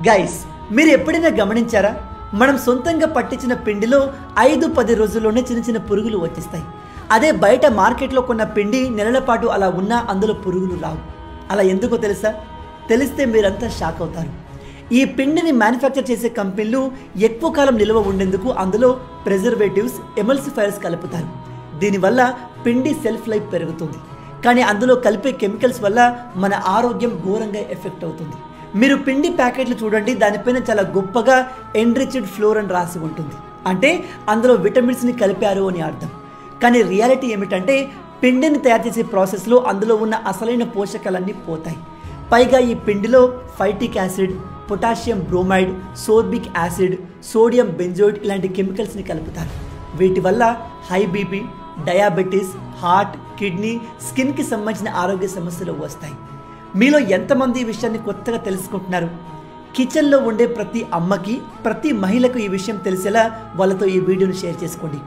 Guys, మీరు ఎప్పుడైనా గమనించారా? మనం సొంతంగా పట్టించిన పిండిలో 5-10 రోజుల్లోనే చిన్న చిన్న పురుగులు వచ్చేస్తాయి. అదే బయట మార్కెట్లో కొన్న పిండి నెలల పాటు అలా ఉన్నా అందులో పురుగులు రావు. అలా ఎందుకో తెలుసా? తెలిస్తే మీరంతా షాక్ అవుతారు. ఈ పిండిని మ్యానుఫ్యాక్చర్ చేసే కంపెనీలు ఎక్కువ కాలం నిల్వ ఉండేందుకు అందులో ప్రిజర్వేటివ్స్, ఎమల్సిఫైర్స్ కలుపుతారు. దీనివల్ల పిండి సెల్ఫ్ లైఫ్ పెరుగుతుంది. కానీ అందులో కలిపే కెమికల్స్ వల్ల మన ఆరోగ్యం ఘోరంగా ఎఫెక్ట్ అవుతుంది. మీరు పిండి ప్యాకెట్లు చూడండి, దానిపైన చాలా గొప్పగా ఎన్రిచ్డ్ ఫ్లోర్ అని రాసి ఉంటుంది. అంటే అందులో విటమిన్స్ని కలిపారు అని అర్థం. కానీ రియాలిటీ ఏమిటంటే పిండిని తయారు చేసే ప్రాసెస్లో అందులో ఉన్న అసలైన పోషకాలన్నీ పోతాయి. పైగా ఈ పిండిలో phytic acid, potassium bromide, sorbic acid, sodium benzoate ఇలాంటి కెమికల్స్ని కలుపుతారు. వీటి వల్ల high BP, diabetes, heart, kidney, స్కిన్కి సంబంధించిన ఆరోగ్య సమస్యలు వస్తాయి. మీలో ఎంతమంది ఈ విషయాన్ని కొత్తగా తెలుసుకుంటున్నారు? కిచెన్లో ఉండే ప్రతి అమ్మకి, ప్రతి మహిళకు ఈ విషయం తెలిసేలా వాళ్ళతో ఈ వీడియోని షేర్ చేసుకోండి.